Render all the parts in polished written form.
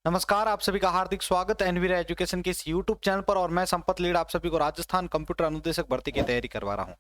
नमस्कार, आप सभी का हार्दिक स्वागत है एनवीरा एजुकेशन के इस यूट्यूब चैनल पर। और मैं संपत लीड आप सभी को राजस्थान कंप्यूटर अनुदेशक भर्ती की तैयारी करवा रहा हूं,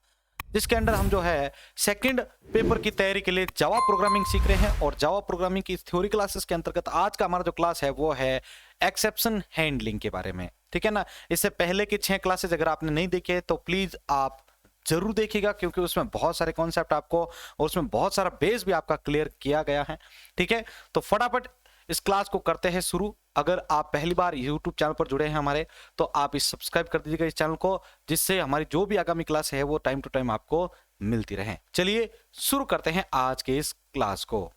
जिसके अंडर हम जो है सेकंड पेपर की तैयारी के लिए जावा प्रोग्रामिंग सीख रहे हैं। और जावा प्रोग्रामिंग की थ्योरी क्लासेस के अंतर्गत आज का हमारा जो क्लास है वो है एक्सेप्शन हैंडलिंग के बारे में। ठीक है ना। इससे पहले की 6 क्लासेस अगर आपने नहीं देखे तो प्लीज आप जरूर देखिएगा, क्योंकि उसमें बहुत सारे कॉन्सेप्ट आपको और उसमें बहुत सारा बेस भी आपका क्लियर किया गया है। ठीक है, तो फटाफट इस क्लास को करते हैं शुरू। अगर आप पहली बार YouTube चैनल पर जुड़े हैं हमारे, तो आप इस सब्सक्राइब कर दीजिएगा इस चैनल को, जिससे हमारी जो भी आगामी क्लास है वो टाइम टू टाइम आपको मिलती रहे। चलिए शुरू करते हैं आज के इस क्लास को।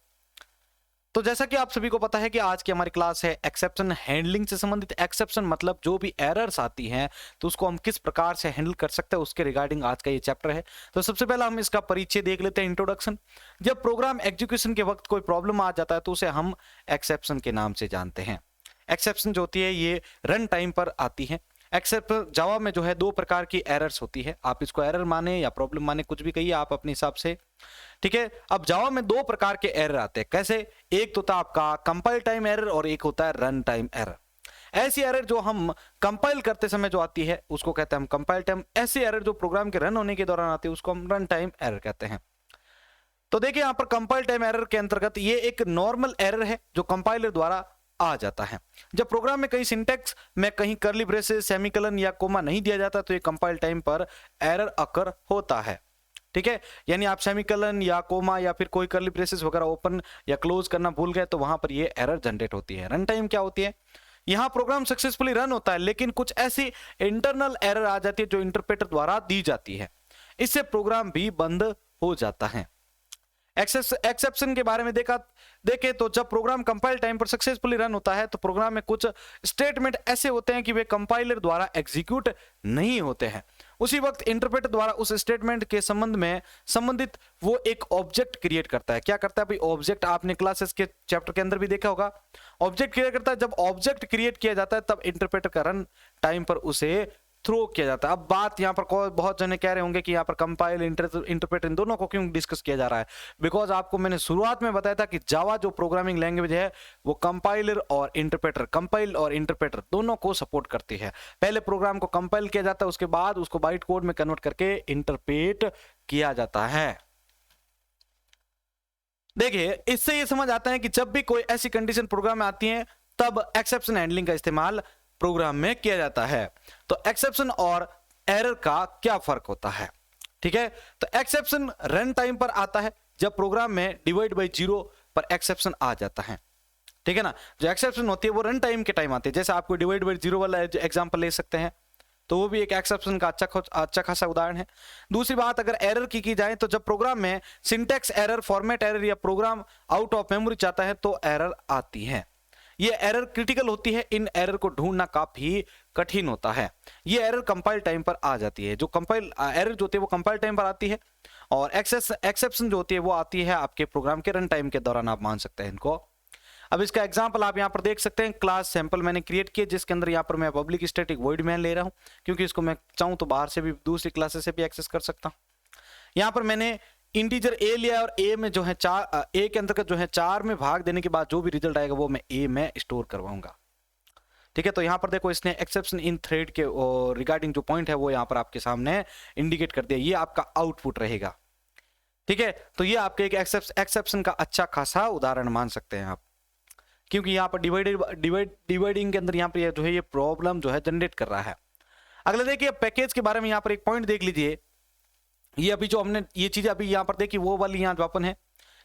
तो जैसा कि आप सभी को पता है कि आज की हमारी क्लास है एक्सेप्शन हैंडलिंग से संबंधित। एक्सेप्शन मतलब जो भी एरर्स आती हैं तो उसको हम किस प्रकार से हैंडल कर सकते हैं, उसके रिगार्डिंग आज का ये चैप्टर है। तो सबसे पहले हम इसका परिचय देख लेते हैं, इंट्रोडक्शन। जब प्रोग्राम एग्जीक्यूशन के वक्त कोई प्रॉब्लम आ जाता है तो उसे हम एक्सेप्शन के नाम से जानते हैं। एक्सेप्शन जो होती है ये रन टाइम पर आती है। एक्सेप्ट जावा में जो है 2 प्रकार की एरर्स होती है, आप इसको एरर माने या प्रॉब्लम माने, कुछ भी कहिए आप अपने हिसाब से। ठीक है, अब जावा में 2 प्रकार के एरर आते हैं। कैसे? एक तो था आपका कंपाइल टाइम एरर और एक होता है रन टाइम एरर। ऐसी एरर जो हम कंपाइल करते समय जो आती है उसको कहते हैं हम कंपाइल टाइम। ऐसी एरर जो प्रोग्राम के रन होने के दौरान आती है उसको हम रन टाइम एरर कहते हैं। तो देखिए यहां पर कंपाइल टाइम एरर के अंतर्गत ये एक नॉर्मल एरर है जो कंपाइलर द्वारा आ जाता है। जब प्रोग्राम में कहीं सिंटेक्स में कहीं कर्ली ब्रेसेस, सेमीकोलन या कोमा नहीं दिया जाता तो ये कंपाइल टाइम पर एरर अकर होता है। ठीक है, यानी आप सेमीकोलन या कोमा या फिर कोई कर्ली ब्रेसेस वगैरह ओपन या क्लोज करना भूल गए तो वहां पर ये एरर जनरेट होती है। रन टाइम क्या होती है? यहां प्रोग्राम सक्सेसफुली रन होता है लेकिन कुछ ऐसी इंटरनल एरर आ जाती है जो इंटरप्रेटर द्वारा दी जाती है, इससे प्रोग्राम भी बंद हो जाता है। एक्सेप्शन के बारे में देखे तो जब प्रोग्राम कंपाइल टाइम पर सक्सेसफुली रन होता है तो प्रोग्राम में कुछ स्टेटमेंट ऐसे होते हैं कि वे कंपाइलर द्वारा एग्जीक्यूट नहीं होते हैं। उसी वक्त इंटरप्रेटर द्वारा उस स्टेटमेंट के संबंध में संबंधित वो एक ऑब्जेक्ट क्रिएट करता है। क्या करता है भाई? ऑब्जेक्ट आपने क्लासेस के चैप्टर के अंदर भी देखा होगा, ऑब्जेक्ट क्रिएट करता है। जब ऑब्जेक्ट क्रिएट किया जाता है तब इंटरप्रेटर का रन टाइम पर उसे थ्रो किया जाता है। अब बात यहाँ पर बहुत जने कह रहे होंगे कि यहाँ पर कंपाइल इंटरप्रेट इन दोनों को क्यों डिस्कस किया जा रहा है? बिकॉज आपको मैंने शुरुआत में बताया था कि जावा जो प्रोग्रामिंग लैंग्वेज है वो कंपाइलर और इंटरप्रेटर, कंपाइल और इंटरप्रेटर दोनों को सपोर्ट करती है। पहले प्रोग्राम को कंपाइल किया जाता है, उसके बाद उसको बाइट कोड में कन्वर्ट करके इंटरप्रेट किया जाता है। देखिए इससे ये समझ आता है कि जब भी कोई ऐसी कंडीशन प्रोग्राम में आती है तब एक्सेप्शन हैंडलिंग का इस्तेमाल प्रोग्राम में किया जाता है। तो एक्सेप्शन और एरर का क्या फर्क होता है? ठीक है, तो एक्सेप्शन रन टाइम पर आता है जब प्रोग्राम में डिवाइड बाय 0 पर एक्सेप्शन आ जाता है। ठीक है ना, जो एक्सेप्शन होती है वो रन टाइम के टाइम आती है। जैसे आपको डिवाइड बाय 0 वाला एग्जांपल ले सकते हैं, तो वो भी एक एक्सेप्शन का अच्छा खासा उदाहरण है। दूसरी बात अगर एरर की जाए तो जब प्रोग्राम में सिंटैक्स एरर, फॉर्मेट एरर या प्रोग्राम आउट ऑफ मेमोरी चाहता है तो एरर आती है। ये एरर क्रिटिकल होती है, इन एरर को ढूंढना काफी कठिन होता है। ये एरर कंपाइल टाइम पर आ जाती है। जो कंपाइल एरर जो होती है वो कंपाइल टाइम पर आती है और एक्सेप्शन जो होती है वो आती है आपके प्रोग्राम के रन टाइम के दौरान, आप मान सकते हैं इनको। अब इसका एग्जांपल आप यहां पर देख सकते हैं, क्लास सैंपल मैंने क्रिएट किया जिसके अंदर यहां पर मैं पब्लिक स्टैटिक वॉइड मैन ले रहा हूं, क्योंकि इसको मैं चाहूं तो बाहर से भी दूसरी क्लासेस से भी एक्सेस कर सकता हूं। यहां पर मैंने इंटीजर ए लिया और ए में जो है 4, ए के अंतर्गत जो है 4 में भाग देने के बाद जो भी रिजल्ट आएगा वो मैं ए में स्टोर करवाऊंगा। ठीक है, तो यहां पर देखो इसने एक्सेप्शन इन थ्रेड के रिगार्डिंग जो पॉइंट है वो यहां पर आपके सामने इंडिकेट कर दिया, ये आपका आउटपुट रहेगा। ठीक है, तो ये आपके एक एक्सेप्शन का अच्छा खासा उदाहरण मान सकते हैं आप, क्योंकि यहाँ पर डिवाइडिंग के अंदर यहाँ पर जो है ये प्रॉब्लम जो है जनरेट कर रहा है। अगला देखिए पैकेज के बारे में, यहाँ पर एक पॉइंट देख लीजिए। ये अभी जो हमने ये चीजें अभी यहाँ पर देखी वो वाली यहाँ जो अपन है,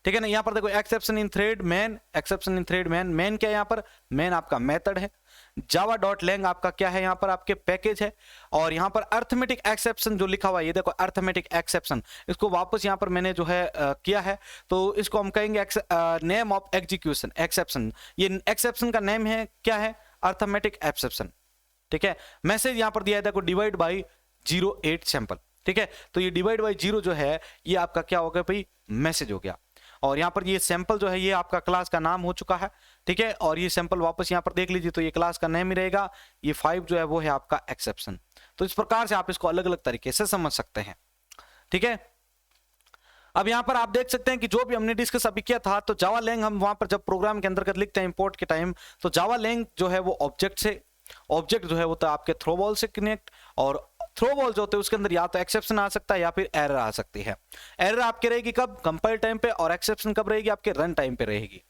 ठीक है ना। यहाँ पर देखो exception in thread man, exception in thread man, man क्या है यहाँ पर? मैन आपका मेथड है। जावा डॉट लैंग आपका क्या है? यहाँ पर आपके पैकेज है। और यहाँ पर अर्थमेटिक एक्सेप्शन जो लिखा हुआ है, ये देखो अर्थमेटिक एक्सेप्शन, इसको वापस यहाँ पर मैंने जो है किया है, तो इसको हम कहेंगे नेम ऑफ एग्जीक्यूशन एक्सेप्शन। ये एक्सेप्शन का नेम है क्या है? Arithmetic exception. ठीक है, मैसेज यहाँ पर दिया है देखो डिवाइड बाई 08 सैंपल। ठीक है, तो ये डिवाइड बाई 0 जो है ये आपका क्या हो गया भाई? मैसेज हो गया। और यहाँ पर ये सैंपल जो है ये आपका क्लास का नाम हो चुका है। ठीक है, और ये सैंपल वापस यहाँ पर देख लीजिए तो ये क्लास का नेम ही रहेगा। ये 5 जो है वो है आपका एक्सेप्शन। तो इस प्रकार से आप इसको अलग अलग तरीके से समझ सकते हैं। ठीक है, अब यहाँ पर आप देख सकते हैं कि जो भी हमने डिस्कस अभी किया था, तो जावा लैंग हम वहां पर जब प्रोग्राम के अंतर्गत लिखते हैं इंपोर्ट के टाइम, तो जावा लैंग जो है वो ऑब्जेक्ट जो है वो तो आपके थ्रो बॉल से कनेक्ट, और थ्रो बॉल जो होते हैं उसके अंदर या तो एक्सेप्शन आ सकता है या फिर एरर आ सकती है। एरर आपकी रहेगी कब? कंपाइल टाइम पे, और एक्सेप्शन कब रहेगी? आपके रन टाइम पे रहेगी।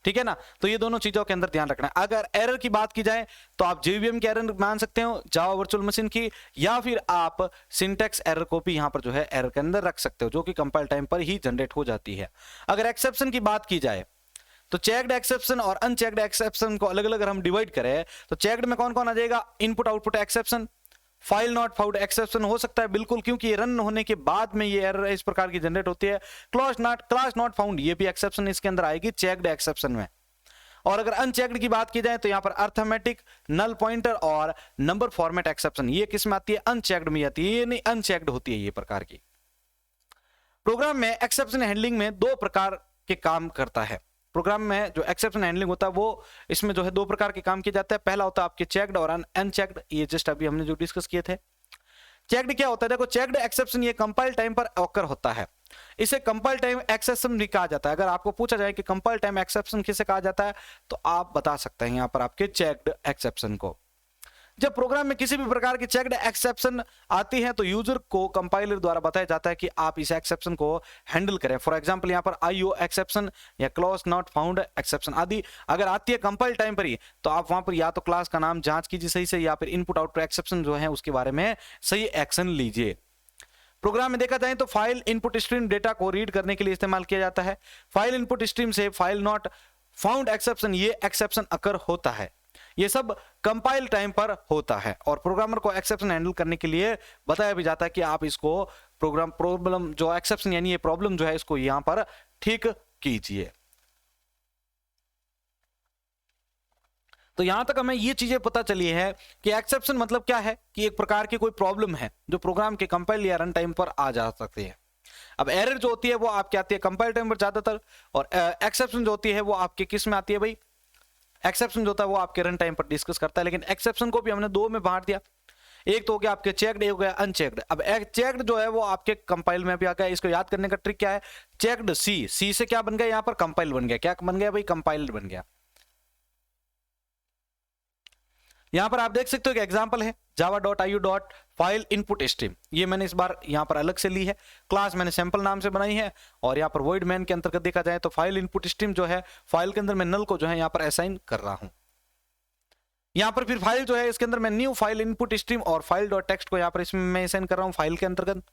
ठीक है ना? तो ये दोनों चीजों के अंदर ध्यान रखना है। अगर एरर की बात की जाए तो आप जेवीएम की एरर मान सकते हो, जावा वर्चुअल मशीन की, या फिर आप सिंटैक्स एरर को भी यहां पर जो है एरर के अंदर रख सकते हो, जो कि कंपाइल टाइम पर ही जनरेट हो जाती है। अगर एक्सेप्शन की बात की जाए तो चेक्ड एक्सेप्शन और अनचेक्ड एक्सेप्शन को अलग अलग अगर हम डिवाइड करें तो चेक्ड में कौन कौन आ जाएगा? Input output exception, file not found exception हो सकता है बिल्कुल, क्योंकि ये रन होने के बाद में ये एरर इस प्रकार की जनरेट होती है। क्लास नॉट फाउंड ये भी एक्सेप्शन इसके अंदर आएगी चेक्ड एक्सेप्शन में। और अगर अनचेक्ड की बात की जाए तो यहां पर अर्थमेटिक, नल पॉइंटर और नंबर फॉर्मेट एक्सेप्शन ये किस में आती है? अनचेक्ड में आती है, ये नहीं अनचेक्ड होती है ये प्रकार की। प्रोग्राम में एक्सेप्शन हैंडलिंग में दो प्रकार के काम करता है। प्रोग्राम में जो एक्सेप्शन हैंडलिंग होता है वो इसमें जो है दो प्रकार के काम किए जाते हैं। पहला होता है आपके चेक्ड और अनचेक्ड, ये जस्ट अभी हमने जो डिस्कस किए थे। चेक्ड क्या होता है? देखो, चेक्ड एक्सेप्शन ये कंपाइल टाइम पर ऑकर होता है, इसे कंपाइल टाइम एक्सेप्शन भी कहा जाता है। अगर आपको पूछा जाए कि कंपाइल टाइम एक्सेप्शन किसे कहा जाता है तो आप बता सकते हैं यहां पर आपके चेक्ड एक्सेप्शन को। जब प्रोग्राम में किसी भी प्रकार की चेक्ड एक्सेप्शन आती है तो यूजर को कंपाइलर द्वारा बताया जाता है कि आप इस एक्सेप्शन को हैंडल करें। फॉर एग्जांपल यहां पर आईओ एक्सेप्शन या क्लास नॉट फाउंड एक्सेप्शन आदि अगर आती है कंपाइल टाइम पर ही, तो आप वहां पर या तो क्लास का नाम जांच कीजिए सही से, या फिर इनपुट आउटपुट एक्सेप्शन जो है उसके बारे में सही एक्शन लीजिए। प्रोग्राम में देखा जाए तो फाइल इनपुट स्ट्रीम डेटा को रीड करने के लिए इस्तेमाल किया जाता है। फाइल इनपुट स्ट्रीम से फाइल नॉट फाउंड एक्सेप्शन ये एक्सेप्शन अकर होता है। ये सब कंपाइल टाइम पर होता है और प्रोग्रामर को एक्सेप्शन हैंडल करने के लिए बताया भी जाता है कि आप इसको प्रोग्राम प्रॉब्लम जो एक्सेप्शन यानी ये प्रॉब्लम जो है इसको यहां पर ठीक कीजिए। तो यहां तक हमें ये चीजें पता चली है कि एक्सेप्शन मतलब क्या है कि एक प्रकार की कोई प्रॉब्लम है जो प्रोग्राम के कंपाइल या रन टाइम पर आ जा सकती है। अब एरर जो होती है वो आपकी आती है कंपाइल टाइम पर ज्यादातर, और एक्सेप्शन जो होती है वो आपके किस में आती है भाई? एक्सेप्शन जो होता है वो आपके रन टाइम पर डिस्कस करता है। लेकिन एक्सेप्शन को भी हमने दो में बांट दिया, एक तो हो गया आपके चेक्ड, एक हो गया अनचेक्ड। अब चेक्ड जो है वो आपके कंपाइल में भी आ गया। इसको याद करने का ट्रिक क्या है? चेक्ड सी से क्या बन गया? यहां पर कंपाइल बन गया। क्या बन गया भाई? कंपाइल्ड बन गया। यहां पर आप देख सकते हो कि एग्जांपल है java.iu.file input stream, ये मैंने इस बार यहां पर अलग से ली है। क्लास मैंने सैंपल नाम से बनाई है, और यहां पर void main के अंतर्गत देखा जाए तो फाइल इनपुट स्ट्रीम जो है फाइल के अंदर मैं नल को जो है यहां पर असाइन कर रहा हूं। यहां पर फिर फाइल जो है इसके अंदर मैं न्यू फाइल इनपुट स्ट्रीम और फाइल डॉट टेक्स्ट को यहां पर इसमें मैं असाइन कर रहा हूं फाइल के अंतर्गत।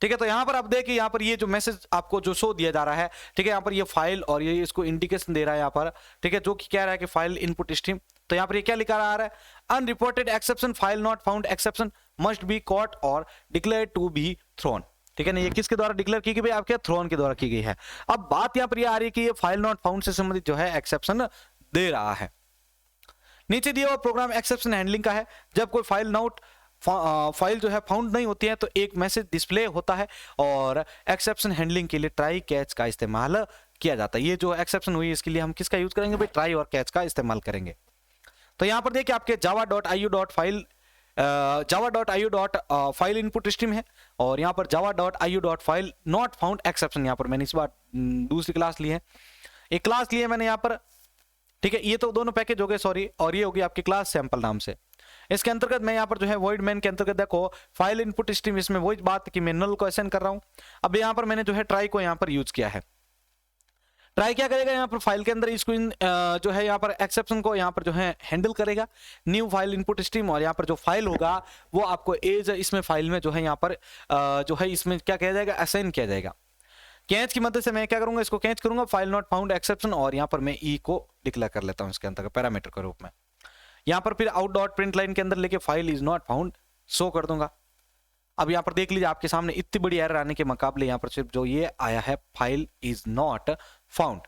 ठीक है, तो यहां पर आप देखिए यहां पर ये जो मैसेज आपको जो शो दिया जा रहा है, ठीक है, यहां पर ये फाइल और ये इसको इंडिकेशन दे रहा है यहां पर, ठीक है, जो कि कह रहा है कि फाइल इनपुट स्ट्रीम। तो यहां पर ये क्या लिखा आ रहा है? Unreported exception file not found exception must be caught और डिक्लेयर टू बी थ्रोन। ठीक है ना, ये किसके द्वारा डिक्लेयर की गई भाई? आपके थ्रोन के द्वारा की गई है। अब बात यहां पर ये आ रही है कि ये फाइल नॉट फाउंड से संबंधित जो है एक्सेप्शन दे रहा है। नीचे दिया हुआ प्रोग्राम एक्सेप्शन हैंडलिंग का है। जब कोई फाइल जो है फाउंड नहीं होती है तो एक मैसेज डिस्प्ले होता है, और एक्सेप्शन हैंडलिंग के लिए ट्राई कैच का इस्तेमाल किया जाता है। ये जो एक्सेप्शन हुई इसके लिए हम किसका यूज करेंगे भाई? ट्राई और कैच का इस्तेमाल करेंगे। तो यहां पर देखिए आपके java.iu.file इनपुट स्ट्रीम है, और यहां पर java.iu.file नॉट फाउंड एक्सेप्शन, यहां पर मैंने इस बार दूसरी क्लास ली है, एक क्लास ली है मैंने यहां पर। ठीक है, ये तो दोनों पैकेज हो गए, सॉरी, और ये होगी आपकी क्लास सैंपल नाम से। इसके अंतर्गत मैं यहाँ पर जो है void main के अंतर्गत देखो फाइल इनपुट स्ट्रीम, इसमें वही बात कि मैं नल को असाइन कर रहा हूं। अब यहाँ पर मैंने जो है ट्राई को यहाँ पर यूज किया है। ट्राई क्या करेगा? यहाँ पर फाइल के अंदर इसको जो है यहाँ पर एक्सेप्शन को यहाँ पर जो है हैंडल करेगा। न्यू फाइल इनपुट स्ट्रीम, और यहाँ पर जो फाइल होगा वो आपको एज इसमें फाइल में जो है यहाँ पर जो है इसमें क्या किया जाएगा? असाइन किया जाएगा। कैच की मदद से मैं क्या करूंगा? इसको कैच करूंगा फाइल नॉट फाउंड एक्सेप्शन, और यहाँ पर मैं ई को डिक्लेयर कर लेता हूँ इसके अंदर पैरामीटर के रूप में। यहाँ पर फिर आउट डॉट प्रिंट लाइन के अंदर लेके file is not found show कर दूंगा। अब यहाँ पर देख लीजिए आपके सामने इतनी बड़ी एरर आने के मुकाबले यहाँ पर सिर्फ जो ये आया है फाइल इज नॉट फाउंड।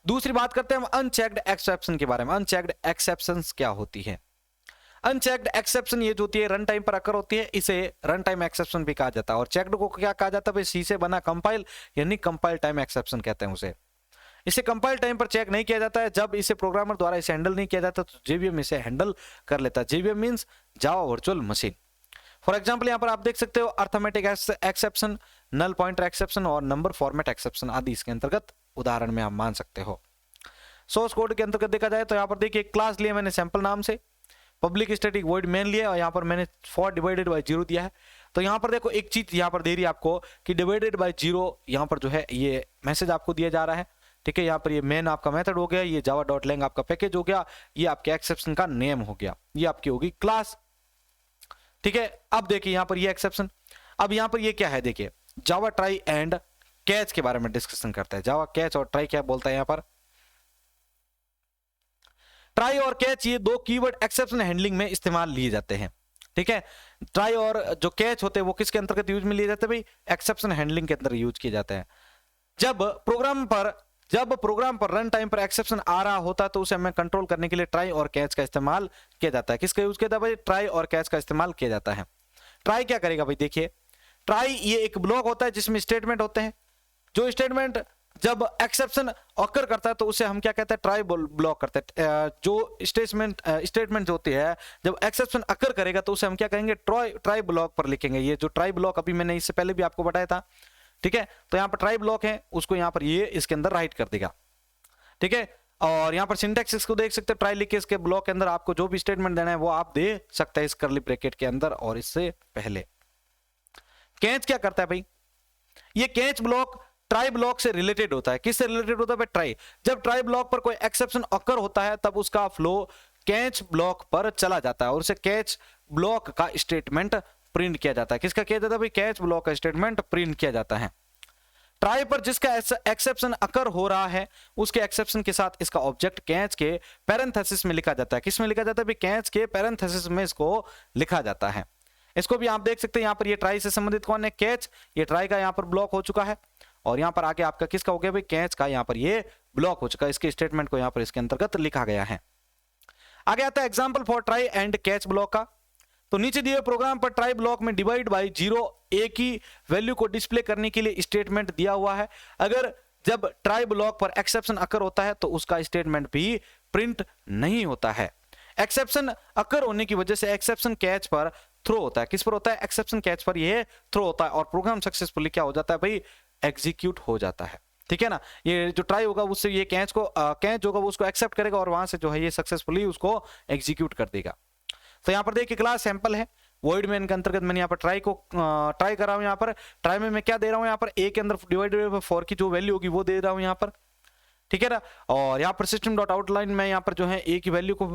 दूसरी बात करते हैं हम अनचेक्ड एक्सेप्शन के बारे में। अनचेक्ड एक्सेप्शंस क्या होती है? अनचेक्ड एक्सेप्शन ये जो होती है रन टाइम पर अकर होती है, इसे रन टाइम एक्सेप्शन भी कहा जाता है। और चेक्ड को क्या कहा जाता है भाई? सी से बना कंपाइल, यानी कंपाइल टाइम एक्सेप्शन कहते हैं उसे। इसे कंपाइल टाइम पर चेक नहीं किया जाता है। जब इसे प्रोग्रामर द्वारा इसे हैंडल नहीं किया जाता तो जेवीएम इसे हैंडल कर लेता है। JVM means Java virtual machine. For example यहाँ पर आप देख सकते हो arithmetic exception, null pointer exception और नंबर फॉर्मेट एक्सेप्शन आदि इसके अंतर्गत उदाहरण में आप मान सकते हो। सोर्स कोड के अंतर्गत देखा जाए तो यहाँ पर देखिए क्लास लिया मैंने सैंपल नाम से, पब्लिक स्टैटिक वॉइड मेन लिया और यहाँ पर मैंने फॉर डिवाइडेड बाय 0 दिया है। तो यहाँ पर देखो एक चीज यहाँ पर दे रही है आपको कि डिवाइडेड बाय 0 यहाँ पर जो है ये मैसेज आपको दिया जा रहा है, ठीक है। यहाँ पर ये मेन आपका मेथड हो गया, ये java.lang आपका पैकेज हो गया, ये आपके एक्सेप्शन का नेम हो गया, ये आपकी होगी क्लास, ठीक है। अब देखिए यहाँ पर ये एक्सेप्शन, अब यहाँ पर ये क्या है, देखिए जावा ट्राई एंड कैच के बारे में डिस्कशन करता है। जावा कैच और ट्राई क्या बोलता है यहाँ पर, ट्राई और कैच ये दो कीवर्ड एक्सेप्शन हैंडलिंग में इस्तेमाल लिए जाते हैं, ठीक है। ट्राई और जो कैच होते हैं वो किसके अंतर्गत यूज में लिए जाते हैं भाई, एक्सेप्शन हैंडलिंग के अंदर यूज किए जाते हैं। जब प्रोग्राम पर रन टाइम पर एक्सेप्शन आ रहा होता है तो उसे हमें कंट्रोल करने के लिए ट्राई और कैच का इस्तेमाल किया जाता है। किसका यूज किया जाता है भाई, ट्राई और कैच का इस्तेमाल किया जाता है। ट्राई क्या करेगा भाई, देखिए ट्राई ये एक ब्लॉक होता है जिसमें स्टेटमेंट होते हैं, जो स्टेटमेंट जब एक्सेप्शन ऑकर करता है तो उसे हम क्या कहते हैं, ट्राई ब्लॉक करते हैं। जो स्टेटमेंट होती है जब एक्सेप्शन अकर करेगा तो उसे हम क्या कहेंगे, ट्राई ब्लॉक पर लिखेंगे। ये जो ट्राई ब्लॉक अभी मैंने इससे पहले भी आपको बताया था, ठीक है। तो यहाँ पर ट्राई ब्लॉक है, उसको यहाँ पर ये इसके अंदर राइट कर देगा, ठीक है। और यहाँ पर सिंटैक्स को देख सकते हैं, ट्राई लिख के इसके ब्लॉक के अंदर आपको जो भी स्टेटमेंट देना है वो आप दे सकते हैं इस कर्ली ब्रैकेट के अंदर और इससे पहले। कैच क्या करता है भाई, ये कैच ब्लॉक ट्राई ब्लॉक से रिलेटेड होता है। किससे रिलेटेड होता है भाई, ट्राई। जब ट्राई ब्लॉक पर कोई एक्सेप्शन ऑकर होता है तब उसका फ्लो कैच ब्लॉक पर चला जाता है और उसे कैच ब्लॉक का स्टेटमेंट प्रिंट किया जाता है। किसका किया जाता है भाई, कैच ब्लॉक का स्टेटमेंट प्रिंट किया जाता है। ट्राई पर जिसका एक्सेप्शन अकर हो रहा है उसके एक्सेप्शन के साथ इसका ऑब्जेक्ट कैच के पैरेंथेसिस में लिखा जाता है। किस में लिखा जाता है भाई, कैच के पैरेंथेसिस में इसको लिखा जाता है। इसको भी आप देख सकते हैं, यहाँ पर ये ट्राई से संबंधित कौन है, कैच। ये ट्राई का यहाँ पर ब्लॉक हो चुका है और यहाँ पर आगे आपका किसका हो गया भाई, कैच का यहाँ पर ये ब्लॉक हो चुका है। इसके स्टेटमेंट को यहाँ पर इसके अंतर्गत लिखा गया है। आगे आता है example for try and catch block का। तो नीचे दिए प्रोग्राम पर ट्राई ब्लॉक में डिवाइड बाय 0 एक ही वैल्यू को डिस्प्ले करने के लिए स्टेटमेंट दिया हुआ है। अगर जब ट्राई ब्लॉक पर एक्सेप्शन अकर होता है तो उसका स्टेटमेंट भी प्रिंट नहीं होता है। एक्सेप्शन अकर होने की वजह से एक्सेप्शन कैच पर थ्रो होता है। किस पर होता है, एक्सेप्शन कैच पर यह थ्रो होता है और प्रोग्राम सक्सेसफुली क्या हो जाता है भाई, एग्जीक्यूट हो जाता है, ठीक है ना। ये जो ट्राई होगा उससे ये कैच होगा वो उसको एक्सेप्ट करेगा और वहां से जो है ये सक्सेसफुली उसको एग्जीक्यूट कर देगा। तो यहाँ पर देखिए क्लास सैंपल है, वॉइड मेन के अंतर्गत मैंने यहाँ पर ट्राई कर रहा हूँ। यहाँ पर ट्राई में मैं क्या दे रहा हूँ, यहाँ पर ए के अंदर डिवाइडेड बाय 4 की जो वैल्यू होगी वो दे रहा हूँ यहाँ पर, ठीक है ना। और यहाँ पर सिस्टम डॉट आउटलाइन में यहाँ पर जो है ए की वैल्यू को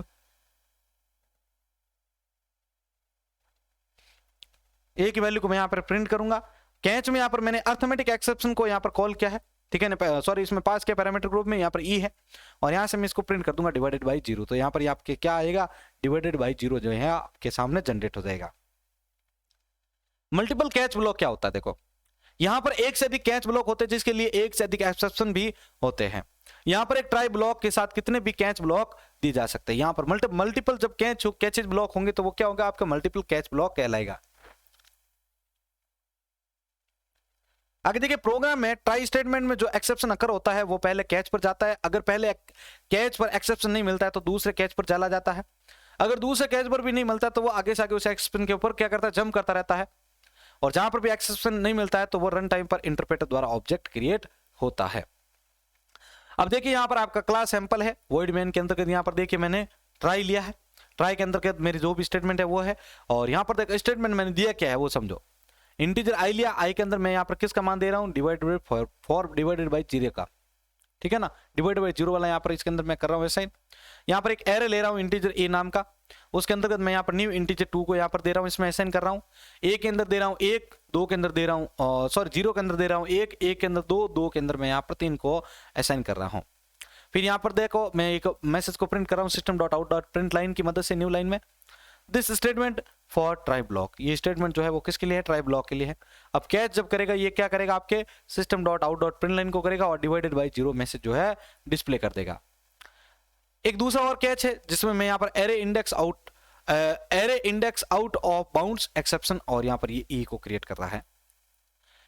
मैं यहाँ पर प्रिंट करूंगा। कैच में यहाँ पर मैंने अर्थमेटिक एक्सेप्शन को यहाँ पर कॉल किया है, ठीक है ना, सॉरी इसमें पास किया पैरामीटर ग्रुप में, यहाँ पर ई है और यहाँ से मैं इसको प्रिंट कर दूंगा डिवाइडेड बाय 0। तो यहाँ पर आपके क्या आएगा, डिवाइडेड बाय 0 जो है आपके सामने जनरेट हो जाएगा। मल्टीपल कैच ब्लॉक क्या होता है, देखो यहाँ पर एक से अधिक कैच ब्लॉक होते हैं जिसके लिए एक से अधिक एक्सेप्शन भी होते हैं। यहाँ पर एक ट्राई ब्लॉक के साथ कितने भी कैच ब्लॉक दिए जा सकते हैं। यहाँ पर मल्टीपल जब कैचेज ब्लॉक होंगे तो वो क्या होगा, आपका मल्टीपल कैच ब्लॉक कहलाएगा। आगे देखिए प्रोग्राम में ट्राई स्टेटमेंट में जो एक्सेप्शन अकर होता है वो पहले कैच पर जाता है। अगर पहले कैच पर एक्सेप्शन नहीं मिलता है तो दूसरे कैच पर चला जाता है। अगर दूसरे कैच पर भी नहीं मिलता तो वो आगे से आगे उस एक्सेप्शन के ऊपर क्या करता है, जंप करता रहता है। और जहां पर भी एक्सेप्शन नहीं मिलता है तो वो रन टाइम पर इंटरप्रेटर द्वारा ऑब्जेक्ट क्रिएट होता है। अब देखिए यहाँ पर आपका क्लास सैंपल है, वॉइड मेन के अंतर्गत यहाँ पर देखिए मैंने ट्राई लिया है। ट्राई के अंतर्गत मेरी जो भी स्टेटमेंट है वो है और यहाँ पर देखो स्टेटमेंट मैंने दिया क्या है वो समझो। इंटीजर आई लिया, आई के अंदर मैं यहाँ पर किसका मान दे रहा हूँ, डिवाइडेड फॉर डिवाइडेड बाय 0 का, ठीक है ना। डिवाइडेड बाय 0 वाला यहाँ पर इसके अंदर मैं कर रहा हूँ असाइन। यहाँ पर एक एरे ले रहा हूँ इंटीजर ए नाम का, उसके अंतर्गत मैं यहाँ पर न्यू इंटीजर 2 को यहाँ पर दे रहा हूँ, इसमें असाइन कर रहा हूँ। ए के अंदर दे रहा हूँ 1, 2 के अंदर दे रहा हूँ सॉरी 0 के अंदर दे रहा हूँ 1, 1 के अंदर 2, 2 के अंदर मैं यहाँ पर 3 को असाइन कर रहा हूँ। फिर यहाँ पर देखो मैं एक मैसेज को प्रिंट कर रहा हूँ system dot out dot print line की मदद से न्यू लाइन में, this statement for try block. ये स्टेटमेंट जो है वो किसके लिए है, ट्राई ब्लॉक के लिए है। अब कैच जब करेगा ये क्या करेगा, आपके system dot out dot print line को करेगा और डिवाइडेड बाय 0 मैसेज जो है डिस्प्ले कर देगा। एक दूसरा और कैच है जिसमें मैं यहाँ पर array index out of bounds exception और यहाँ पर ये ई को क्रिएट कर रहा है।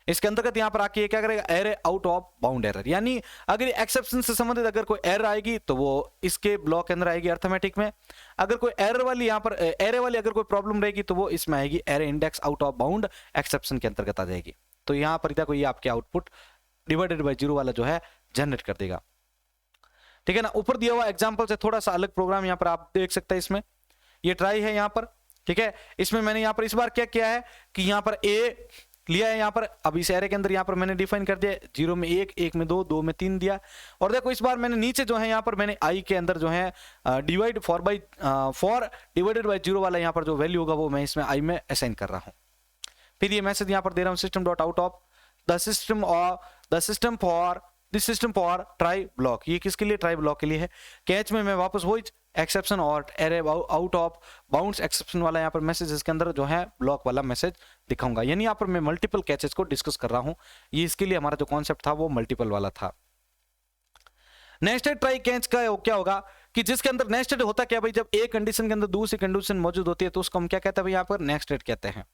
इसके अंतर्गत यहाँ पर आके ये क्या करेगा, array out of bound error, यानी अगर एक्सेप्शन से संबंधित अगर कोई एरर आएगी तो वो इसके ब्लॉक के अंदर आएगी अर्थमेटिक में। अगर कोई एरर वाली यहाँ पर एरे वाली अगर कोई प्रॉब्लम रहेगी तो वो इसमें आएगी array index out of bound exception के अंतर्गत आ जाएगी। तो यहाँ पर देखो ये आपके आउटपुट डिवाइडेड बाय 0 वाला जो है जनरेट कर देगा, ठीक है ना। ऊपर दिया हुआ एग्जाम्पल से थोड़ा सा अलग प्रोग्राम यहाँ पर आप देख सकते हैं। इसमें ये ट्राई है यहाँ पर, ठीक है। इसमें मैंने यहाँ पर इस बार क्या किया है कि यहाँ पर ए लिया है यहाँ पर, अब इस एरे के अंदर यहाँ पर मैंने डिफाइन कर दिया 0 में 1, 1 में 2, 2 में 3 दिया। और देखो इस बार मैंने नीचे जो है यहाँ पर मैंने आई के अंदर जो है डिवाइड फॉर डिवाइडेड बाय 0 वाला यहाँ पर जो वैल्यू होगा वो मैं इसमें आई में असाइन कर रहा हूँ। फिर ये मैसेज यहाँ पर दे रहा हूँ system dot out of the system for try block. ये किसके लिए, ट्राई ब्लॉक के लिए है। कैच में मैं वापस वही एक्सेप्शन और array out of bounds exception वाला यहाँ पर मैसेज इसके अंदर जो है ब्लॉक वाला मैसेज दिखाऊंगा। यानी यहाँ पर मैं मल्टीपल कैचेस को डिस्कस कर रहा हूँ। ये इसके लिए हमारा जो कॉन्सेप्ट था वो मल्टीपल वाला था। नेस्टेड ट्राई कैच का क्या होगा कि जिसके अंदर नेस्टेड होता क्या भाई, जब एक कंडीशन के अंदर दूसरी कंडीशन मौजूद होती है तो उसको हम क्या कहते हैं भाई, यहाँ पर नेस्टेड कहते हैं।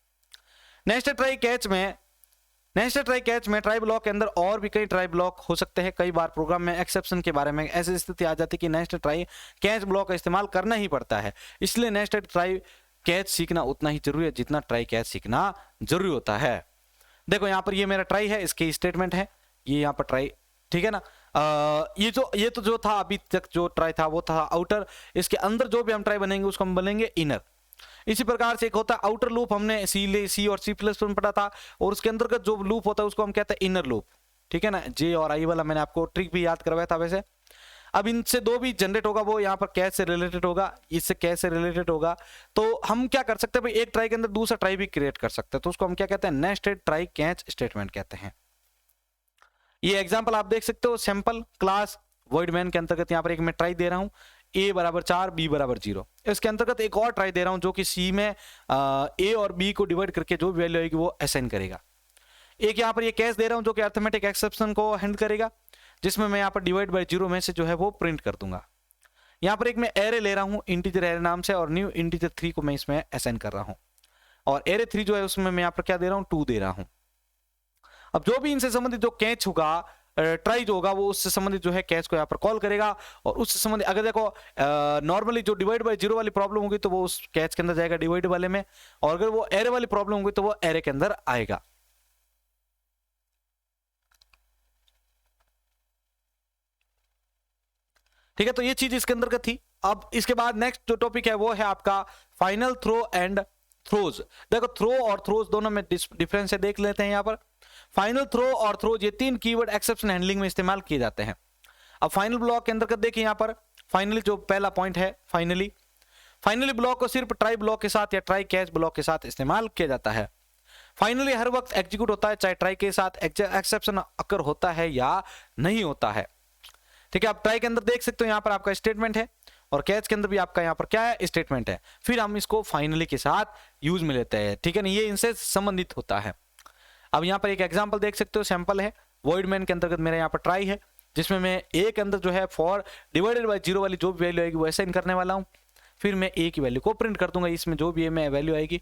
नेस्टेड ट्राई कैच में ट्राई ब्लॉक के अंदर और भी कई ट्राई ब्लॉक हो सकते हैं। कई बार प्रोग्राम में एक्सेप्शन के बारे में ऐसी स्थिति आ जाती है कि नेस्टेड ट्राई कैच ब्लॉक का इस्तेमाल करना ही पड़ता है। इसलिए नेस्टेड ट्राई कैच सीखना उतना ही जरूरी है जितना ट्राई कैच सीखना जरूरी होता है। देखो यहाँ पर ये मेरा ट्राई है, इसकी स्टेटमेंट है ये यहाँ पर ट्राई, ठीक है ना। ये तो जो था अभी तक जो ट्राई था वो था आउटर। इसके अंदर जो भी हम ट्राई बनेंगे उसको हम बनेंगे इनर। इसी प्रकार से एक होता है आउटर लूप, हमने सी और C++ में पढ़ा था, और उसके अंतर्गत जो लूप होता है उसको हम कहते हैं इनर लूप, ठीक है ना। जे और आई वाला मैंने आपको ट्रिक भी याद करवाया था वैसे। अब इनसे दो भी जनरेट होगा, वो यहाँ पर कैच से रिलेटेड होगा, इससे कैच से रिलेटेड होगा। तो हम क्या कर सकते हैं भाई, एक ट्राई के अंदर दूसरा ट्राई भी क्रिएट कर सकते हैं, तो उसको हम क्या कहते हैं, नेस्टेड ट्राई कैच स्टेटमेंट कहते हैं। ये एग्जाम्पल आप देख सकते हो, सैंपल क्लास वॉइड मैन के अंतर्गत यहाँ पर एक मैं ट्राई दे रहा हूँ a बराबर 4 b बराबर 0। इसके अंतर्गत एक और ट्राई दे रहा हूं जो कि C में a और b को डिवाइड करके जो वैल्यू आएगी वो असाइन करेगा। एक यहाँ पर ये कैच दे रहा हूं जो कि अर्थमेटिक एक्सेप्शन को हैंडल करेगा, जिसमें मैं यहाँ पर डिवाइड बाय 0 में से जो है वो प्रिंट कर दूंगा। यहाँ पर एक मैं एरे ले रहा हूँ इंटीजर एरे नाम से, और न्यू इंटीजर 3 को मैं इसमें असाइन कर रहा हूँ, और एरे 3 जो है उसमें मैं यहाँ पर क्या दे रहा हूँ, 2 दे रहा हूँ। अब जो भी इनसे संबंधित जो कैच होगा, ट्राई जो होगा वो उससे संबंधित जो है कैच को यहाँ पर कॉल करेगा, और उससे संबंधित अगर देखो नॉर्मली जो डिवाइड बाय 0 वाली प्रॉब्लम होगी तो वो उस कैच के अंदर जाएगा डिवाइड वाले में, और अगर वो एरे वाली प्रॉब्लम होगी तो वो एरे के अंदर आएगा। ठीक है, तो ये चीज इसके अंदर का थी। अब इसके बाद नेक्स्ट जो टॉपिक है वो है आपका फाइनल थ्रो एंड थ्रोज। देखो थ्रो और थ्रोज दोनों में डिफरेंस है, देख लेते हैं। यहाँ पर फाइनल थ्रो और थ्रोज ये 3 कीवर्ड एक्सेप्शन हैंडलिंग में इस्तेमाल किए जाते हैं। अब फाइनल ब्लॉक के अंदर देखिए यहाँ पर फाइनली जो पहला पॉइंट है, फाइनली ब्लॉक को सिर्फ ट्राई ब्लॉक के साथ या ट्राई कैच ब्लॉक के साथ इस्तेमाल किया जाता है। फाइनली हर वक्त एग्जीक्यूट होता है चाहे ट्राई के साथ एक्सेप्शन अकर होता है या नहीं होता है। ठीक है, आप ट्राई के अंदर देख सकते हो यहाँ पर आपका स्टेटमेंट है, और कैच के अंदर भी आपका यहाँ पर क्या है, स्टेटमेंट है। फिर हम इसको फाइनली के साथ यूज में लेते हैं, ठीक है ना, ये इनसे संबंधित होता है। अब यहाँ पर एक एग्जांपल देख सकते हो, सैंपल है वॉइड मैन के अंतर्गत मेरा यहाँ पर ट्राई है, जिसमें मैं ए के अंदर जो है फॉर डिवाइडेड बाय 0 वाली जो भी वैल्यू आएगी वो असाइन करने वाला हूँ। फिर मैं ए की वैल्यू को प्रिंट कर दूंगा, इसमें जो भी मैं वैल्यू आएगी।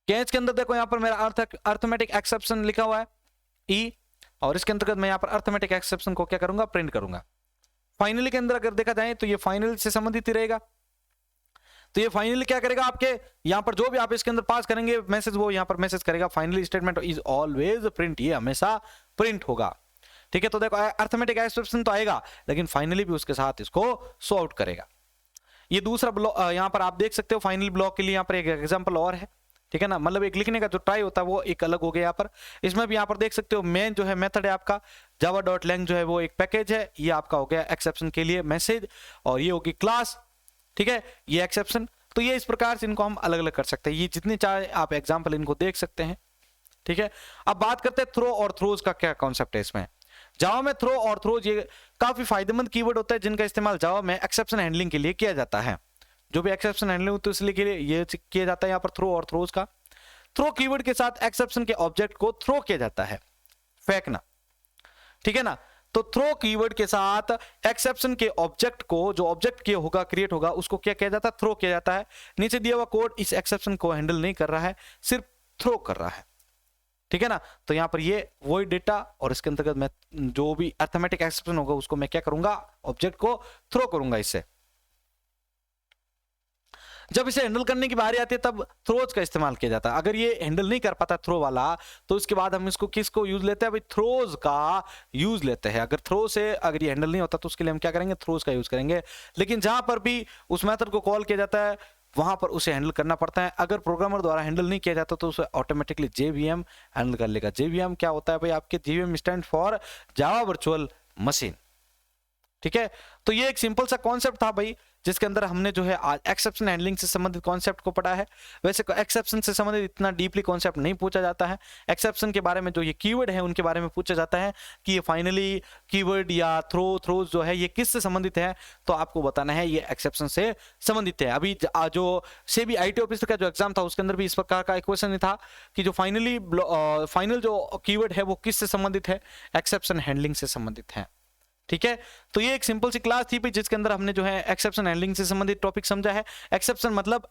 कैच के अंदर देखो यहाँ पर मेरा अर्थमेटिक एक्सेप्शन लिखा हुआ है ई, और इसके अंतर्गत मैं यहाँ पर अर्थमेटिक एक्सेप्शन को क्या करूंगा, प्रिंट करूंगा। फाइनली के अंदर अगर देखा जाए तो ये फाइनल से संबंधित ही रहेगा। तो ये फाइनली क्या करेगा, आपके यहाँ पर जो भी आप इसके अंदर पास करेंगे मैसेज, वो यहाँ पर मैसेज करेगा finally statement is always print, ये हमेशा प्रिंट होगा। ठीक है, तो देखो अर्थमेटिक एक्सेप्शन तो आएगा, लेकिन फाइनली भी उसके साथ इसको सो आउट करेगा। ये दूसरा ब्लॉक यहाँ पर आप देख सकते हो, फाइनल ब्लॉक के लिए यहाँ पर एक एग्जाम्पल और है, ठीक है ना, मतलब एक लिखने का जो ट्राई होता है वो एक अलग हो गया यहाँ पर। इसमें भी यहाँ पर देख सकते हो मेन जो है मेथड है आपका java.lang जो है वो एक पैकेज है, ये आपका हो गया एक्सेप्शन के लिए मैसेज, और ये होगी क्लास, ठीक है, ये एक्सेप्शन। तो ये इस प्रकार से इनको हम अलग अलग कर सकते हैं, ये जितने चाहे आप एग्जाम्पल इनको देख सकते हैं। ठीक है, अब बात करते हैं थ्रो और थ्रोज का क्या कॉन्सेप्ट है इसमें। जावा में थ्रो और थ्रोज ये काफी फायदेमंद कीवर्ड होता है, जिनका इस्तेमाल जावा में एक्सेप्शन हैंडलिंग के लिए किया जाता है। जो भी एक्सेप्शन हैंडलिंग होती है उसके लिए ये किया जाता है यहाँ पर थ्रो और थ्रोज का। थ्रो कीवर्ड के साथ एक्सेप्शन के ऑब्जेक्ट को थ्रो किया जाता है, फेंकना, ठीक है ना। तो थ्रो कीवर्ड के साथ एक्सेप्शन के ऑब्जेक्ट को, जो ऑब्जेक्ट के होगा क्रिएट होगा, उसको क्या किया जाता है, थ्रो किया जाता है। नीचे दिया हुआ कोड इस एक्सेप्शन को हैंडल नहीं कर रहा है, सिर्फ थ्रो कर रहा है। ठीक है ना। तो यहाँ पर ये वही डेटा और इसके अंतर्गत मैं जो भी अर्थमेटिक एक्सेप्शन होगा उसको मैं क्या करूंगा, ऑब्जेक्ट को थ्रो करूंगा इससे। जब इसे हैंडल करने की बारी आती है तब थ्रोज का इस्तेमाल किया जाता है। अगर ये हैंडल नहीं कर पाता थ्रो वाला तो उसके बाद हम इसको किसको यूज लेते हैं भाई, थ्रोज का यूज लेते हैं। अगर थ्रो से अगर ये हैंडल नहीं होता तो उसके लिए हम क्या करेंगे, थ्रोज का यूज करेंगे। लेकिन जहां पर भी उस मेथड को कॉल किया जाता है वहां पर उसे हैंडल करना पड़ता है। अगर प्रोग्रामर द्वारा हैंडल नहीं किया जाता तो उसे ऑटोमेटिकली जेवीएम हैंडल कर लेगा। जेवीएम क्या होता है भाई, आपके JVM stand for Java virtual machine. ठीक है, तो ये एक सिंपल सा कॉन्सेप्ट था भाई, जिसके अंदर हमने जो है आज एक्सेप्शन हैंडलिंग से संबंधित कॉन्सेप्ट को पढ़ा है। वैसे एक्सेप्शन से संबंधित इतना डीपली कॉन्सेप्ट नहीं पूछा जाता है। एक्सेप्शन के बारे में जो ये कीवर्ड है उनके बारे में पूछा जाता है कि ये फाइनली कीवर्ड या थ्रोज जो है ये किससे संबंधित है, तो आपको बताना है ये एक्सेप्शन से संबंधित है। अभी जो सेबी आईटी ऑफिसर का जो एग्जाम था उसके अंदर भी इस प्रकार का एक क्वेश्चन था कि जो फाइनल जो कीवर्ड है वो किससे संबंधित है, एक्सेप्शन हैंडलिंग से संबंधित है। ठीक है, तो ये एक सिंपल सी क्लास थी जिसके अंदर हमने जो है एक्सेप्शन हैंडलिंग से संबंधित टॉपिक समझा है। एक्सेप्शन मतलब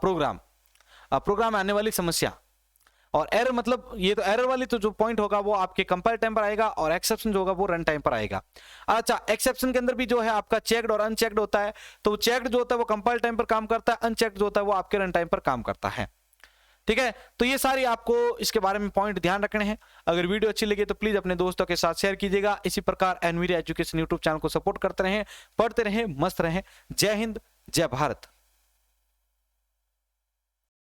प्रोग्राम आने वाली समस्या, और एरर मतलब ये तो एरर वाली तो जो पॉइंट होगा वो आपके कंपाइल टाइम पर आएगा और एक्सेप्शन जो होगा वो रन टाइम पर आएगा। अच्छा, एक्सेप्शन के अंदर भी जो है आपका चेक्ड और अनचेक्ड होता है। तो चेक्ड जो होता है वो कंपाइल टाइम पर काम करता है, अनचेक्ड जो होता है वो आपके रन टाइम पर काम करता है। ठीक है, तो ये सारी आपको इसके बारे में पॉइंट ध्यान रखने हैं। अगर वीडियो अच्छी लगी तो प्लीज अपने दोस्तों के साथ शेयर कीजिएगा। इसी प्रकार एनवीडिया एजुकेशन यूट्यूब चैनल को सपोर्ट करते रहें, पढ़ते रहें, मस्त रहें। जय हिंद, जय भारत।